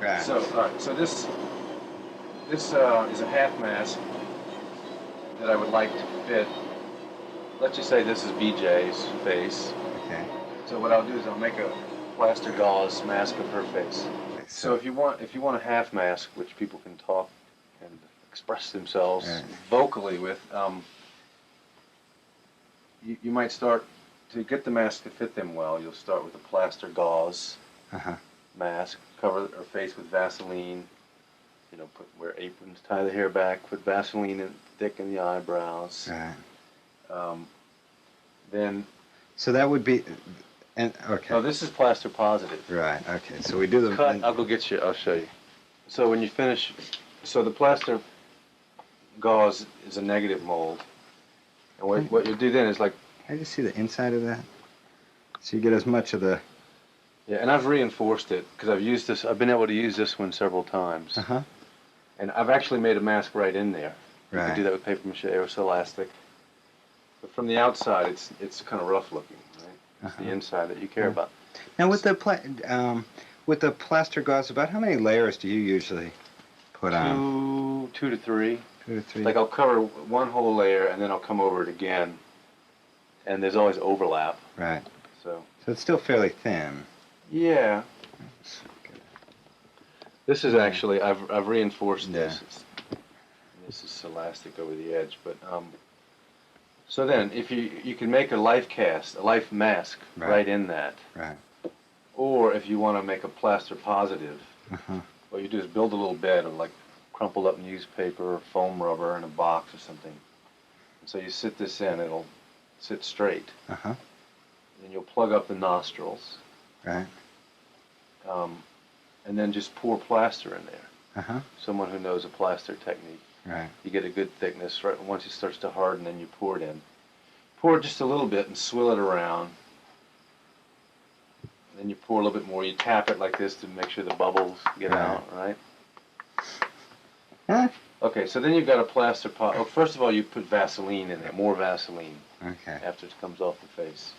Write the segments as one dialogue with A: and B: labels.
A: Right.
B: So, all right. So this is a half mask that I would like to fit. Let's just say this is BJ's face.
A: Okay.
B: So what I'll do is I'll make a plaster gauze mask of her face.
A: Okay,
B: So if you want a half mask, which people can talk and express themselves
A: right.
B: vocally with, you might start to get the mask to fit them well. You'll start with a plaster gauze
A: Uh-huh.
B: mask, cover her face with Vaseline. You know, wear aprons, tie the hair back, put Vaseline in, thicken the eyebrows.
A: Right.
B: Then.
A: So that would be, and okay.
B: Oh, this is plaster positive.
A: Right. Okay. So we do the
B: cut. I'll go get you. I'll show you. So when you finish, so the plaster gauze is a negative mold, and what you do then is like.
A: Can I just see the inside of that? So you get as much of the.
B: Yeah, and I've reinforced it because I've used this. I've been able to use this one several times.
A: Uh-huh.
B: And I've actually made a mask right in there. You
A: Right.
B: can do that with paper mache or elastic. But from the outside, it's kind of rough looking, right? It's the inside that you care about.
A: Now with the plaster gauze, about how many layers do you usually put on?
B: Two to three.
A: 2 to 3.
B: Like I'll cover one whole layer and then I'll come over it again. And there's always overlap.
A: Right.
B: So
A: it's still fairly thin.
B: yeah. This is actually I've reinforced this. This is elastic over the edge, but so then if you can make a life cast, a life mask right in that.
A: Right.
B: Or if you want to make a plaster positive, what you do is build a little bed of like crumpled up newspaper or foam rubber in a box or something. And so you sit this in, it'll sit straight.
A: Uh-huh.
B: Then you'll plug up the nostrils.
A: Right.
B: And then just pour plaster in there.
A: Uh-huh.
B: Someone who knows a plaster technique.
A: Right.
B: You get a good thickness. Right once it starts to harden, then you pour it in. Pour just a little bit and swill it around. And then you pour a little bit more. You tap it like this to make sure the bubbles get out, right?
A: Huh?
B: Okay, so then you've got a plaster pot. Oh, first of all, you put Vaseline in there, more Vaseline.
A: Okay.
B: After it comes off the face.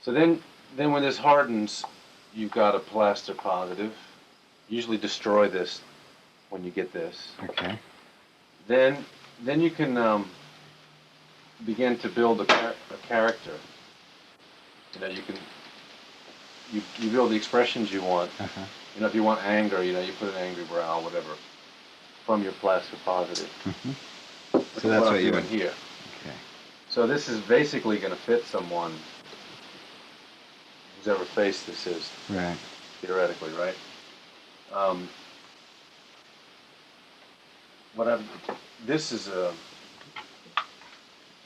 B: So then when this hardens, you've got a plaster positive. Usually destroy this when you get this.
A: Okay.
B: Then you can begin to build a character. You know, you build the expressions you want.
A: Uh-huh.
B: You know, if you want anger, you know, you put an angry brow, whatever, from your plaster positive.
A: So that's what you're
B: doing here.
A: Okay.
B: So this is basically going to fit someone whose ever face this is.
A: Right.
B: Theoretically, right? This is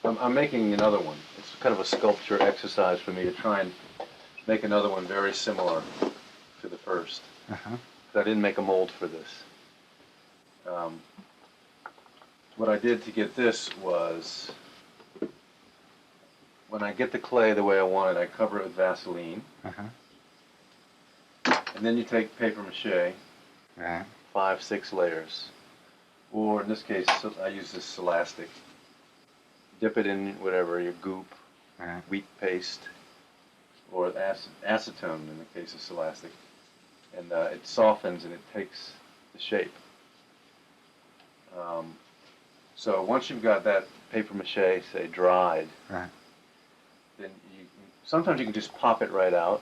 B: I'm making another one. It's kind of a sculpture exercise for me to try and make another one very similar to the first.
A: Uh-huh.
B: I didn't make a mold for this. What I did to get this was, when I get the clay the way I want it, I cover it with Vaseline.
A: Uh-huh.
B: And then you take paper mache,
A: Right.
B: 5, 6 layers. Or in this case, I use this elastic. Dip it in whatever, your goop,
A: Right.
B: wheat paste, or acetone in the case of elastic. And it softens and it takes the shape. So once you've got that paper mache, say, dried,
A: Right.
B: then sometimes you can just pop it right out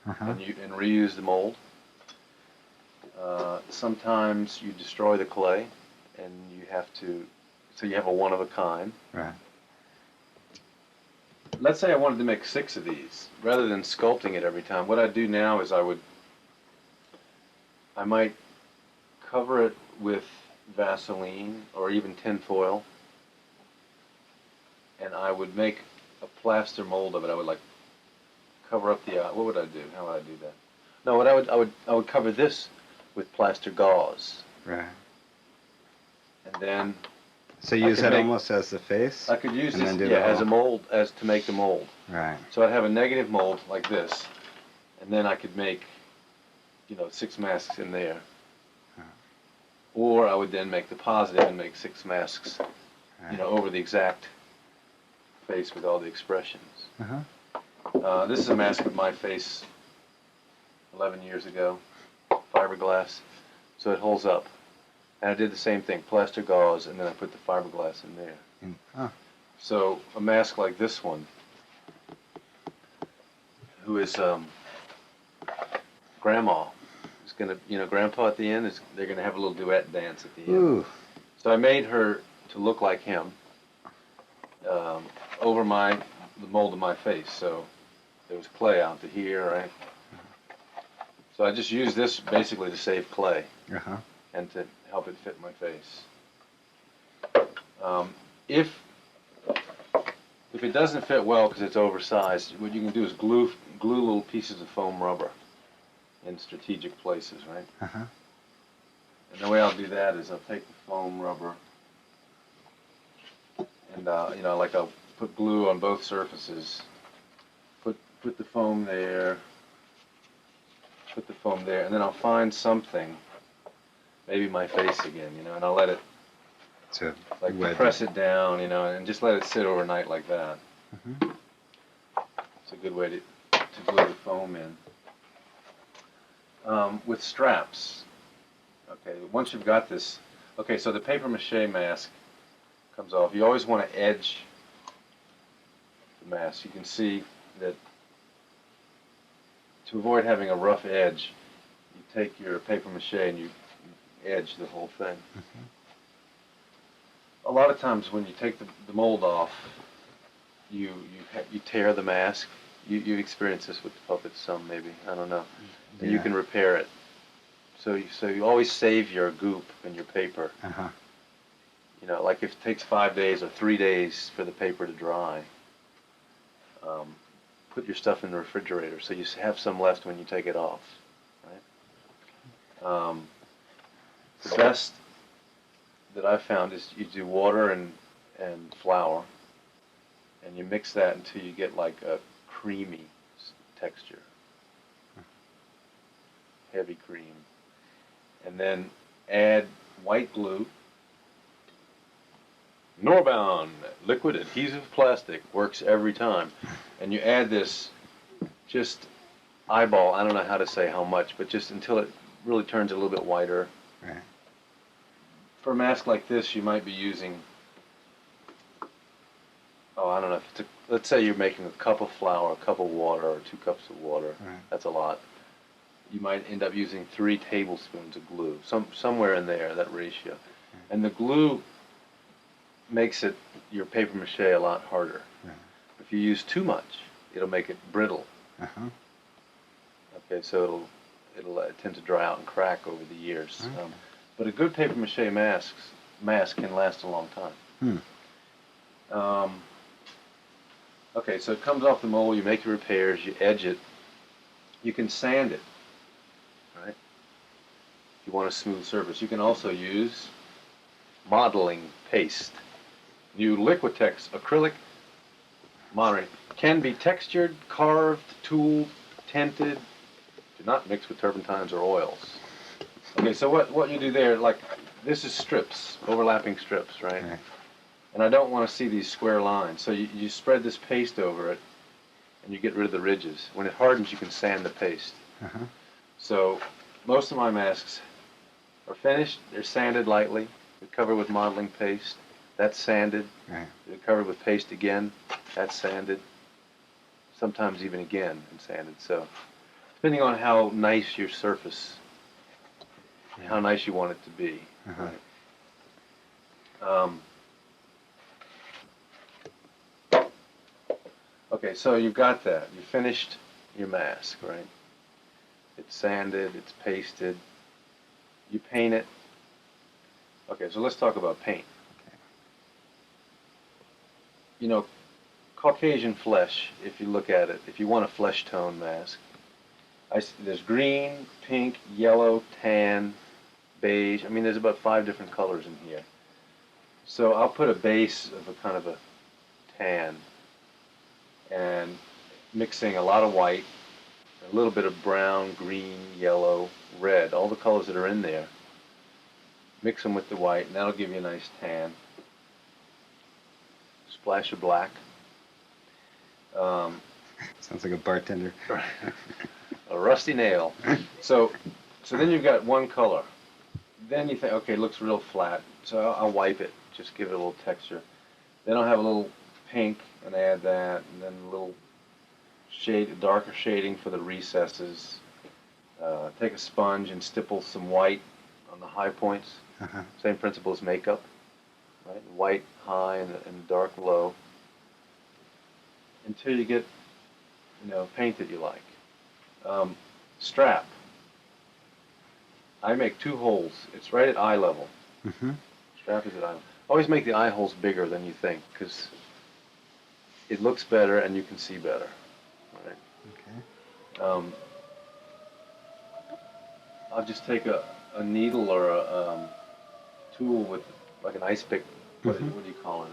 A: Uh-huh.
B: and reuse the mold. Sometimes you destroy the clay and you have to, so you have a one of a kind.
A: Right.
B: Let's say I wanted to make 6 of these. Rather than sculpting it every time, what I do now is I might cover it with Vaseline or even tin foil, and I would make a plaster mold of it. I would like cover up the what would I do? How would I do that? No, what I would cover this with plaster gauze.
A: Right.
B: And then
A: So use that almost as the face?
B: I could use
A: and
B: this
A: then do
B: as a mold, as to make the mold.
A: Right.
B: So I'd have a negative mold like this, and then I could make, 6 masks in there. Or I would then make the positive and make 6 masks, over the exact face with all the expressions.
A: Uh-huh.
B: This is a mask of my face 11 years ago, 5 fiberglass, so it holds up. And I did the same thing, plaster gauze, and then I put the fiberglass in there.
A: Huh.
B: So a mask like this one, who is grandma, is gonna, grandpa at the end they're gonna have a little duet dance at the end.
A: Ooh.
B: So I made her to look like him over the mold of my face. So there was clay out to here, right? So I just used this basically to save clay and to help it fit my face. If it doesn't fit well because it's oversized, what you can do is glue little pieces of foam rubber in strategic places, right? And the way I'll do that is I'll take the foam rubber and like I'll put glue on both surfaces. Put the foam there. Put the foam there, and then I'll find something, maybe my face again, and I'll let it, like press it down, and just let it sit overnight like that. It's a good way to glue the foam in. With straps, okay, once you've got this, okay, so the paper mache mask comes off. You always want to edge the mask. You can see that to avoid having a rough edge, you take your paper mache and you edge the whole thing. A lot of times when you take the mold off, you tear the mask. You experience this with the puppets some, maybe, I don't know. And you can repair it. So you always save your goop in your paper. Like if it takes 5 days or 3 days for the paper to dry, put your stuff in the refrigerator so you have some left when you take it off, right? The best that I've found is you do water and flour, and you mix that until you get like a creamy texture, heavy cream, and then add white glue. Norbound liquid adhesive plastic works every time. And you add this just eyeball, I don't know how to say how much, but just until it really turns a little bit whiter. Right. For a mask like this, you might be using, I don't know, if let's say you're making a cup of flour, a cup of water, or 2 cups of water. Right. That's a lot. You might end up using 3 tablespoons of glue, somewhere in there, that ratio. And the glue makes your paper mache a lot harder. If you use too much, it'll make it brittle. Okay, so it'll tend to dry out and crack over the years. But a good paper mache mask can last a long time. Okay, so it comes off the mold. You make your repairs. You edge it. You can sand it, right? If you want a smooth surface, you can also use modeling paste. New Liquitex acrylic modeling can be textured, carved, tooled, tinted. Do not mix with turpentines or oils. Okay, so what you do there, like this is strips, overlapping strips, right? And I don't want to see these square lines, so you spread this paste over it, and you get rid of the ridges. When it hardens, you can sand the paste. So most of my masks are finished. They're sanded lightly. They're covered with modeling paste. That's sanded. They're covered with paste again. That's sanded. Sometimes even again and sanded. So depending on how nice your surface, how nice you want it to be. Okay, so you've got that. You finished your mask, right? It's sanded, it's pasted. You paint it. Okay, so let's talk about paint. You know, Caucasian flesh, if you look at it, if you want a flesh tone mask, there's green, pink, yellow, tan, beige. I mean, there's about 5 different colors in here. So I'll put a base of a kind of a tan and mixing a lot of white, a little bit of brown, green, yellow, red, all the colors that are in there. Mix them with the white, and that'll give you a nice tan. Splash of black.
A: Sounds like a bartender.
B: A rusty nail. So So then you've got one color. Then you think, okay, it looks real flat. So I'll wipe it, just give it a little texture. Then I'll have a little pink and add that, and then a little shade, darker shading for the recesses. Take a sponge and stipple some white on the high points. Same principle as makeup, right? White high and dark low, until you get, paint that you like. Strap. I make 2 holes. It's right at eye level. Strap is at eye level. Always make the eye holes bigger than you think, because it looks better and you can see better. Right?
A: Okay.
B: I'll just take a needle or a tool with like an ice pick. What do you call it?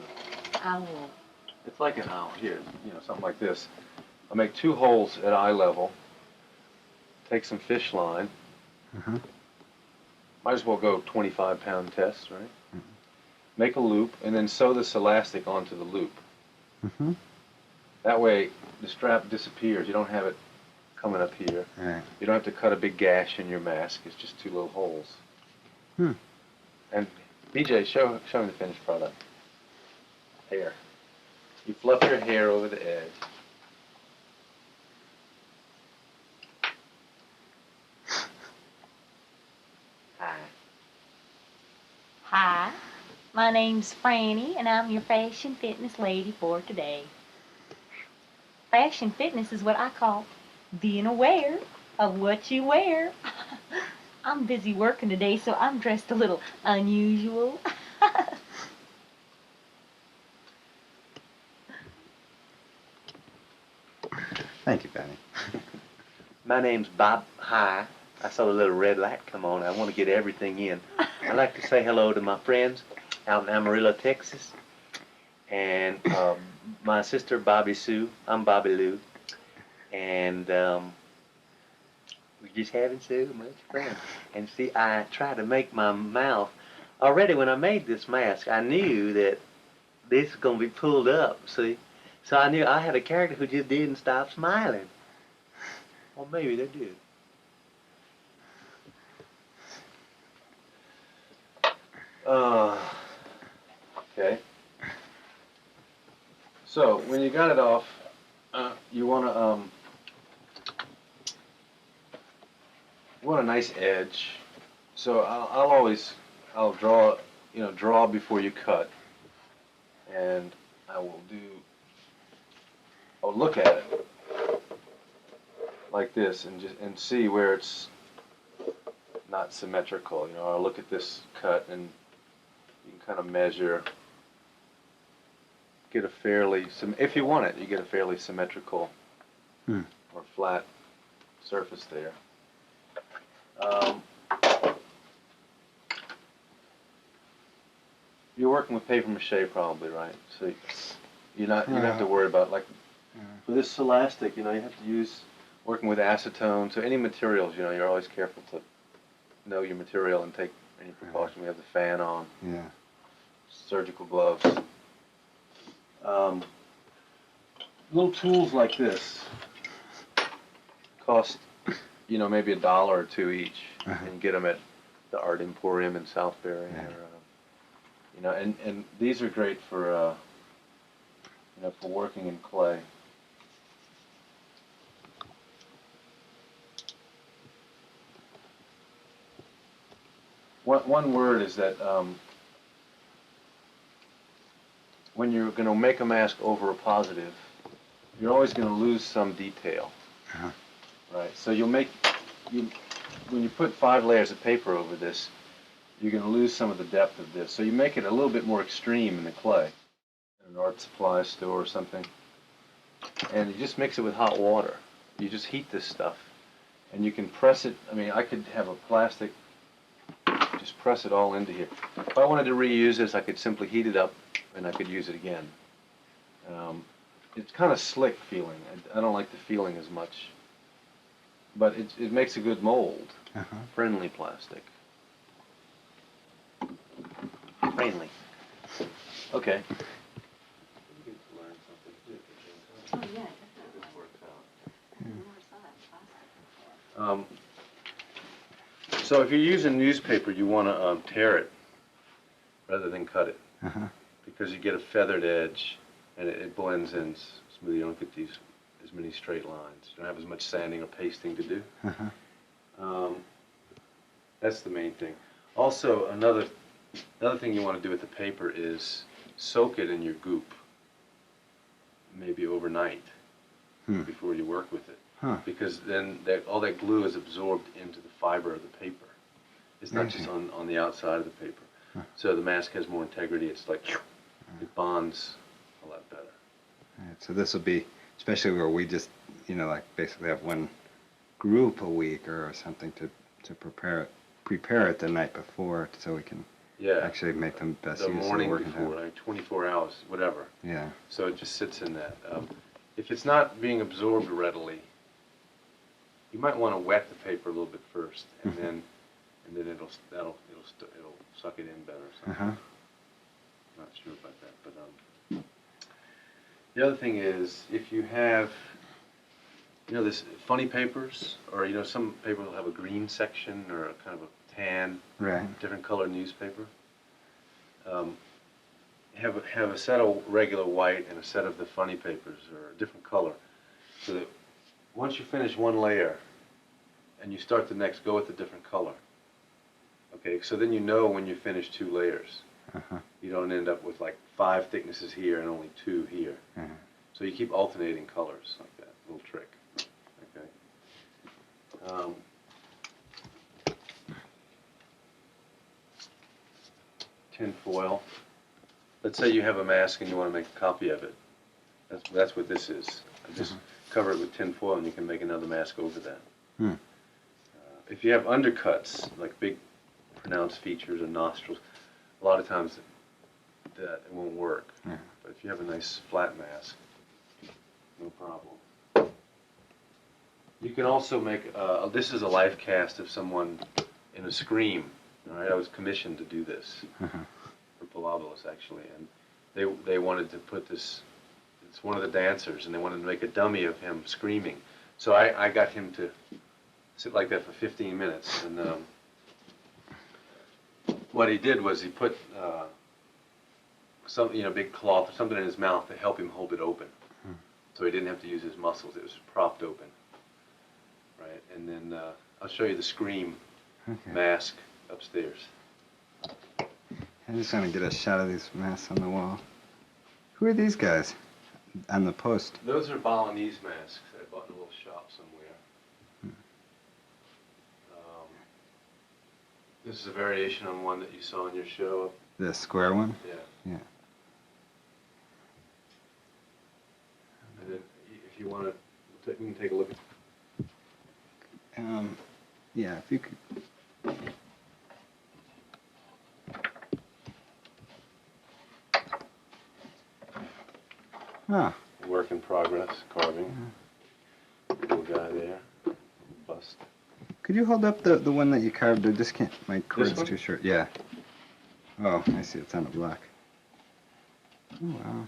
C: Owl.
B: It's like an owl. Here, something like this. I'll make 2 holes at eye level. Take some fish line. Might as well go 25-pound test, right? Make a loop and then sew this elastic onto the loop. That way the strap disappears. You don't have it coming up here.
A: Right.
B: You don't have to cut a big gash in your mask. It's just 2 little holes. And BJ, show me the finished product. Hair. You fluff your hair over the edge. Hi.
C: Hi, my name's Franny, and I'm your fashion fitness lady for today. Fashion fitness is what I call being aware of what you wear. I'm busy working today, so I'm dressed a little unusual.
A: Thank you, Benny.
D: My name's Bob. Hi. I saw the little red light come on. I want to get everything in. I'd like to say hello to my friends out in Amarillo, Texas. And my sister, Bobby Sue. I'm Bobby Lou. And we're just having so much fun. And see, I try to make my mouth. Already when I made this mask, I knew that this was going to be pulled up, see? So I knew I had a character who just didn't stop smiling. Or maybe they did.
B: Okay. So when you got it off, you want a nice edge. So I'll draw before you cut, and I'll look at it like this and see where it's not symmetrical. I'll look at this cut and you can kind of measure, get a fairly, if you want it, you get a fairly symmetrical or flat surface there. You're working with paper mache probably, right? So you don't have to worry about, like, for this elastic, you have to use, working with acetone, so any materials, you're always careful to know your material and take any precaution. We have the fan on.
A: Yeah.
B: Surgical gloves. Little tools like this cost, maybe $1 or $2 each, and you get them at the Art Emporium in Southbury. Or, and these are great for, for working in clay. One word is that when you're going to make a mask over a positive, you're always going to lose some detail, right? So when you put 5 layers of paper over this, you're going to lose some of the depth of this. So you make it a little bit more extreme in the clay, in an art supply store or something, and you just mix it with hot water. You just heat this stuff, and you can press it. I mean, I could have a plastic, just press it all into here. If I wanted to reuse this, I could simply heat it up and I could use it again. It's kind of slick feeling. I don't like the feeling as much, but it makes a good mold.
D: Friendly plastic. Friendly. Okay.
C: Oh, yeah,
B: Um, So if you're using newspaper, you want to tear it rather than cut it, because you get a feathered edge, and it blends in smooth. You don't get as many straight lines. You don't have as much sanding or pasting to do. That's the main thing. Also, another thing you want to do with the paper is soak it in your goop, maybe overnight before you work with it, because then all that glue is absorbed into the fiber of the paper. It's not just on the outside of the paper. So the mask has more integrity. It's like it bonds a lot better.
A: Right, so this will be, especially where we just, like basically have one group a week or something to prepare it the night before, so we can actually make them best
B: the
A: use of the
B: morning
A: working
B: before,
A: time.
B: like 24 hours, whatever.
A: Yeah.
B: So it just sits in that. If it's not being absorbed readily, you might want to wet the paper a little bit first, and then it'll suck it in better. So not sure about that, but the other thing is, if you have this funny papers, or some paper will have a green section or a kind of a tan, different color newspaper. Have a set of regular white and a set of the funny papers, or a different color, so that once you finish one layer and you start the next, go with a different color. Okay, so then when you finish 2 layers. You don't end up with like 5 thicknesses here and only 2 here. So you keep alternating colors like that. Little trick. Okay. Tin foil. Let's say you have a mask and you want to make a copy of it. That's what this is. Just cover it with tin foil and you can make another mask over that. If you have undercuts, like big pronounced features or nostrils, a lot of times it won't work. But if you have a nice flat mask, no problem. You can also make, this is a life cast of someone in a scream. All right, I was commissioned to do this for Palabolas, actually, and they wanted to put this, it's one of the dancers, and they wanted to make a dummy of him screaming. So I got him to sit like that for 15 minutes, and what he did was he put some, big cloth or something in his mouth to help him hold it open. So he didn't have to use his muscles. It was propped open. Right? And then I'll show you the scream mask upstairs.
A: I just want to get a shot of these masks on the wall. Who are these guys on the post?
B: Those are Balinese masks that I bought in a little shop somewhere. This is a variation on one that you saw in your show.
A: The square one?
B: Yeah.
A: Yeah.
B: And then if you want to, we can take a look at.
A: Yeah, if you could.
B: Work in progress, carving. Little guy there, bust.
A: Could you hold up the one that you carved? I just can't. My cord's
B: one?
A: too short. Yeah. Oh, I see. It's on a block. Oh wow.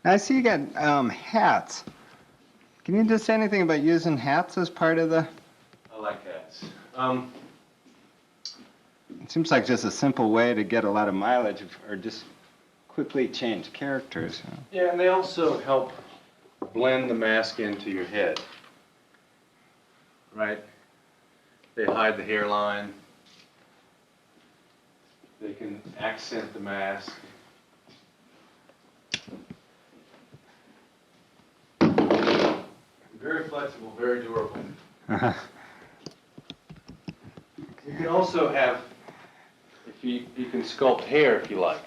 A: I see you got hats. Can you just say anything about using hats as part of the?
B: I like hats.
A: It seems like just a simple way to get a lot of mileage, or just quickly change characters.
B: Yeah, and they also help blend the mask into your head. Right? They hide the hairline. They can accent the mask. Very flexible, very durable. You can also have, you can sculpt hair if you like.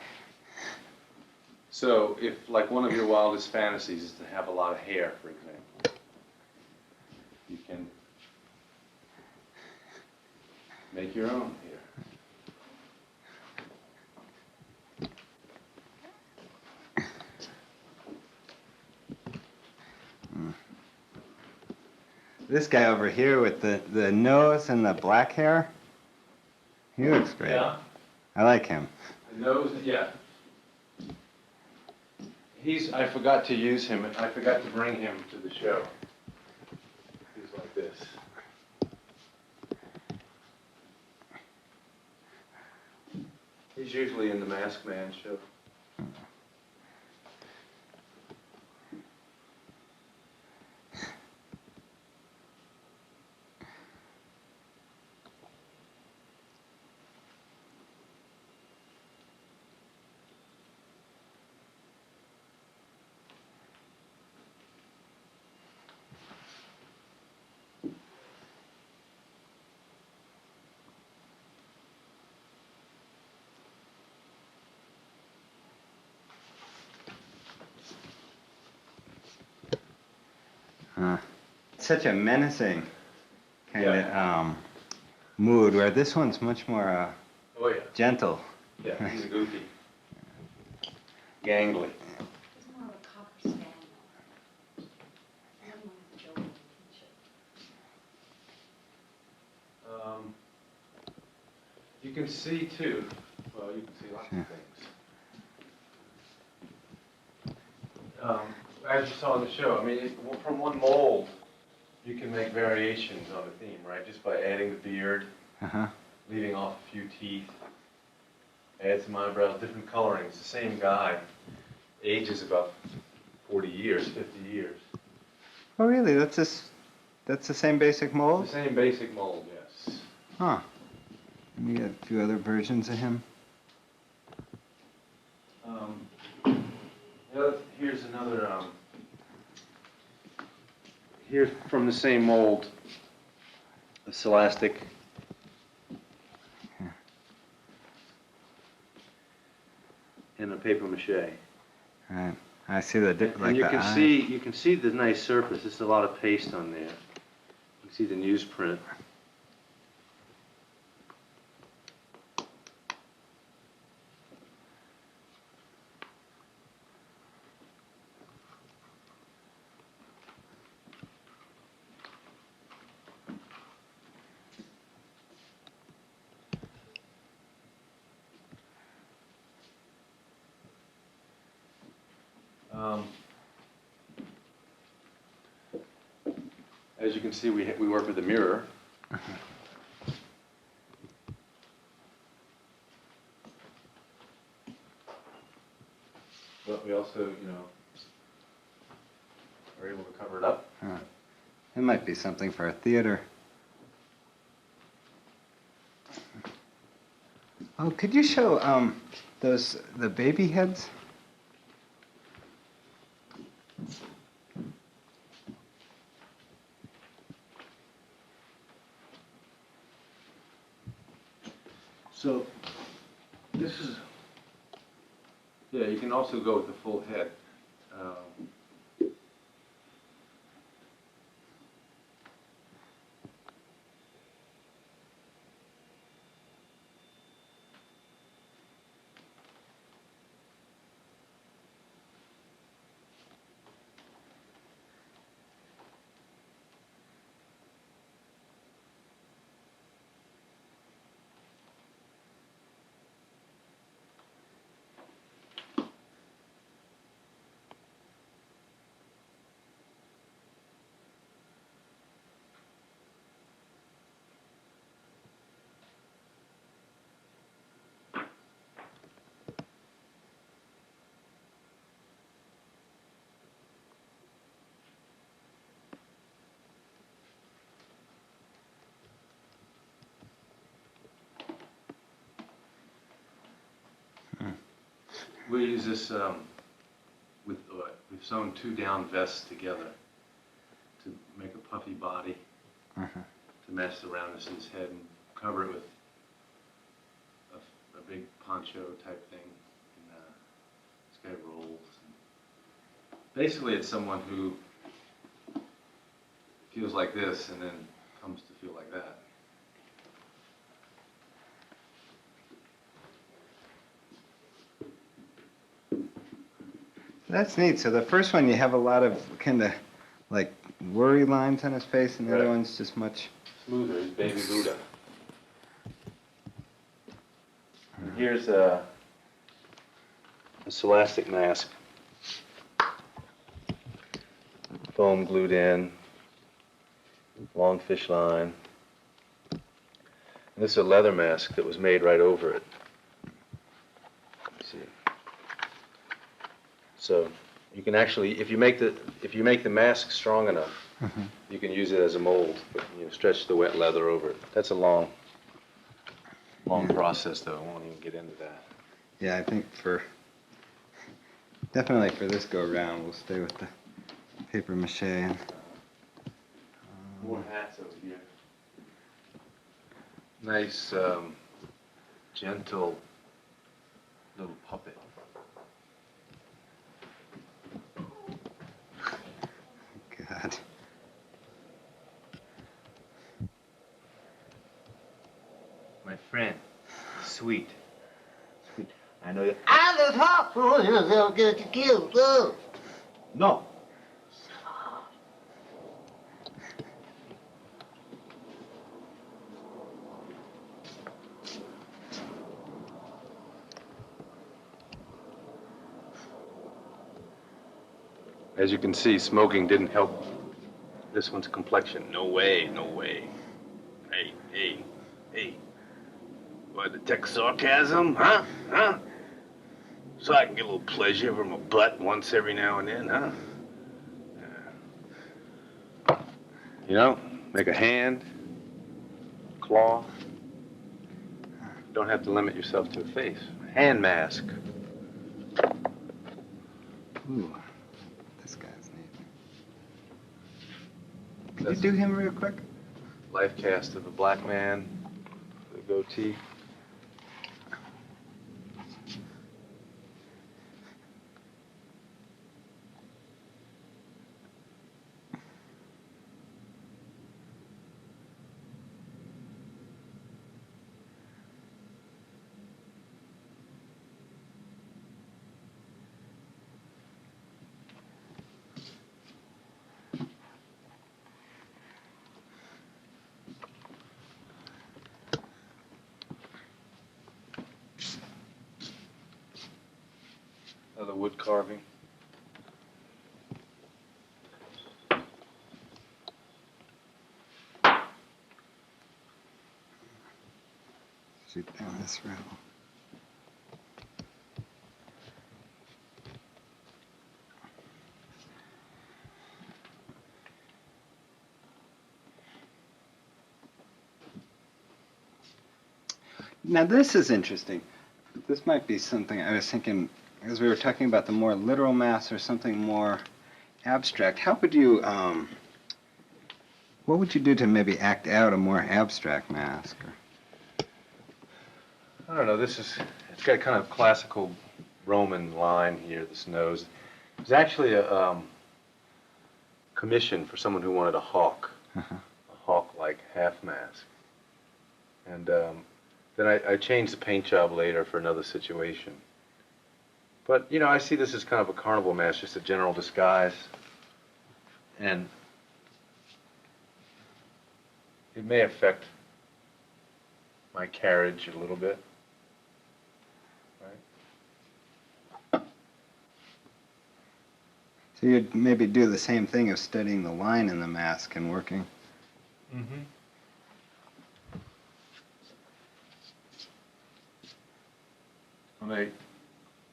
B: So if, like, one of your wildest fantasies is to have a lot of hair, for example, you can make your own hair.
A: This guy over here with the nose and the black hair, he looks great.
B: Yeah.
A: I like him.
B: The nose, yeah. I forgot to use him. I forgot to bring him to the show. He's like this. He's usually in the Masked Man show.
A: Such a menacing kind of mood, where this one's much more
B: Oh yeah.
A: gentle.
B: Yeah, he's a goofy. Gangly.
C: It's more of a cocker spaniel. Another one with Joe in the
B: You can see too. Well, you can see lots of things. As you saw in the show, I mean, from one mold, you can make variations on a theme, right? Just by adding the beard, leaving off a few teeth, add some eyebrows, different colorings. The same guy ages about 40 years, 50 years.
A: Oh, really? That's the same basic mold?
B: The same basic mold, yes.
A: Huh. And you got a few other versions of him?
B: Here's another, here's from the same mold, a Scholastic. And a paper mache.
A: Right. I see the
B: And you can see the nice surface. There's a lot of paste on there. You can see the newsprint. As you can see, we work with a mirror. But we also, are able to cover it up.
A: It might be something for a theater. Oh, could you show the baby heads?
B: So this is, yeah, you can also go with the full head. We use this we've sewn 2 down vests together to make a puffy body to match the roundness of his head, and cover it with a big poncho type thing. And this guy rolls. basically it's someone who feels like this and then comes to feel like that.
A: That's neat. So the first one, you have a lot of kind of like worry lines on his face, and the other
B: Right.
A: one's just much
B: Smoother, is Baby Buddha. And here's a scholastic mask. Foam glued in, long fish line. And this is a leather mask that was made right over it. Let's see. So you can actually, if you make the mask strong enough, you can use it as a mold. But, you know, stretch the wet leather over it. That's a long process, though. I won't even get into that.
A: Yeah, I think definitely for this go round, we'll stay with the paper mache. And,
B: more hats over here. Nice, gentle little puppet.
A: God.
D: My friend, sweet. I know you. I just hope you'll get killed. No.
B: As you can see, smoking didn't help this one's complexion. No way, no way. Hey, hey, hey. What, detect sarcasm, huh? Huh? So I can get a little pleasure from a butt once every now and then, huh? You know, make a hand, claw. You don't have to limit yourself to a face. Hand mask.
A: Ooh, this guy's neat. Can you do him real quick?
B: Life cast of a black man with a goatee. Another wood carving.
A: Shoot down this row. Now this is interesting. This might be something I was thinking as we were talking about the more literal mass or something more abstract. How would you, what would you do to maybe act out a more abstract mask?
B: I don't know, it's got kind of classical Roman line here, this nose. It's actually a commission for someone who wanted a hawk-like half mask. And then I changed the paint job later for another situation. But, you know, I see this as kind of a carnival mask, just a general disguise. And it may affect my carriage a little bit. Right?
A: So you'd maybe do the same thing of studying the line in the mask and working.
B: Mm-hmm.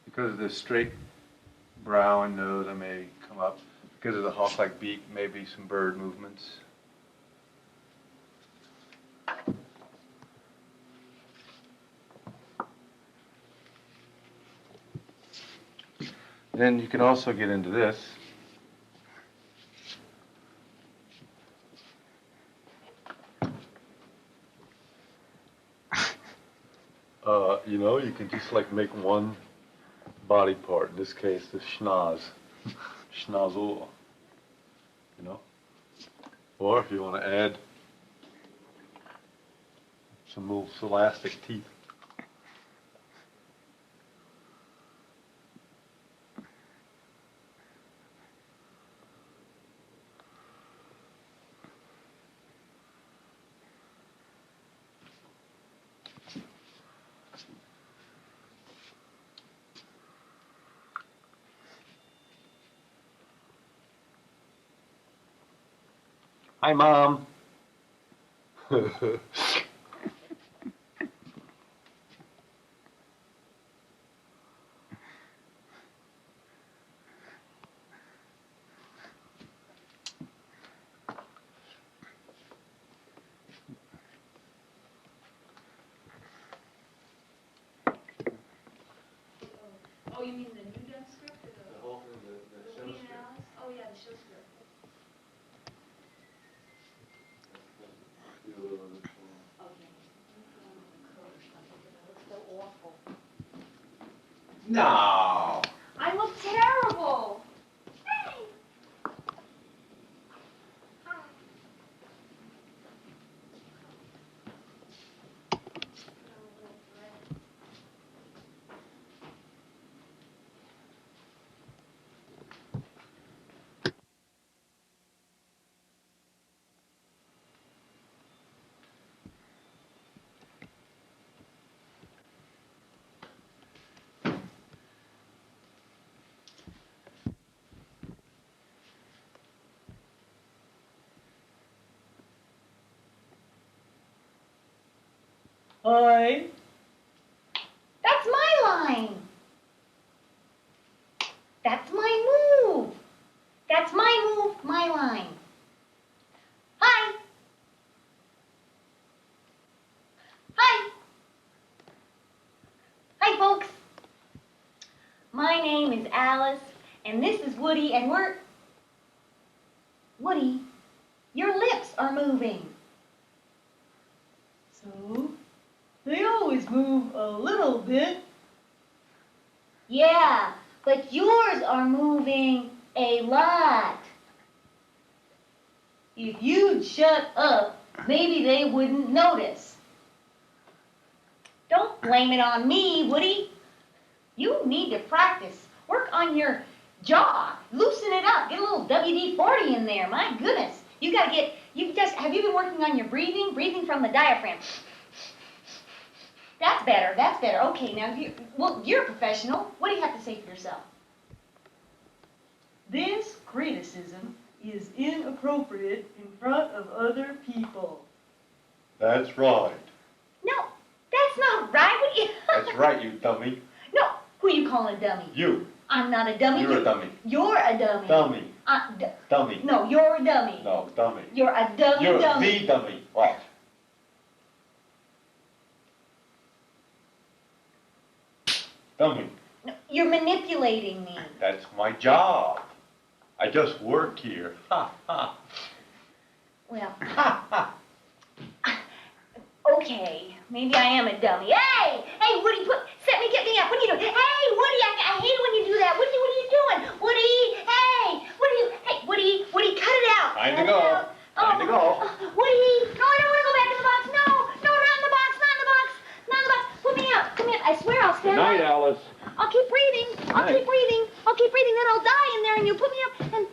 B: Because of the straight brow and nose, I may come up. Because of the hawk-like beak, maybe some bird movements. Then you can also get into this. You know, you can just like make one body part, in this case, the schnoz. schnozzle, you know. Or if you want to add some little elastic teeth. Hi, Mom.
C: Oh, you mean the new done script or
B: The whole thing, the show
C: Lee and
B: script.
C: Alice? Oh, yeah, the show script. Okay. That looks so awful.
B: No.
C: I look terrible. Hey. Hi. Hi. That's my line. That's my move. That's my move, my line. Hi. Hi. Hi, folks. My name is Alice, and this is Woody, and we're... Woody, your lips are moving. So? They always move a little bit. Yeah, but yours are moving a lot. If you'd shut up, maybe they wouldn't notice. Don't blame it on me, Woody. You need to practice. Work on your jaw. Loosen it up. Get a little WD-40 in there. My goodness. You gotta get, have you been working on your breathing? Breathing from the diaphragm. That's better, that's better. Okay, now, you're a professional. What do you have to say for yourself? This criticism is inappropriate in front of other people.
B: That's right.
C: No, that's not right. What do you...
B: That's right, you dummy.
C: No, who are you calling a dummy?
B: You.
C: I'm not a dummy.
B: You're a dummy.
C: You're a dummy.
B: Dummy. Dummy.
C: No, you're a dummy.
B: No, dummy.
C: You're a dummy.
B: You're
C: dummy.
B: the dummy. Watch. Dummy.
C: No, you're manipulating me.
B: That's my job. I just work here. Ha ha.
C: Well,
B: Ha ha.
C: okay, maybe I am a dummy. Hey, Woody, get me up. What are you doing? Hey, Woody, I hate it when you do that. Woody, what are you doing? Woody, hey, Woody, cut it out.
B: Time to go. Time to go.
C: Woody, no, I don't want to go back in the box. No, not in the box, not in the box, not in the box. Put me up. I swear I'll stand
B: Good night,
C: up.
B: Alice.
C: I'll keep breathing. I'll keep breathing. Then I'll die in there and you put me up and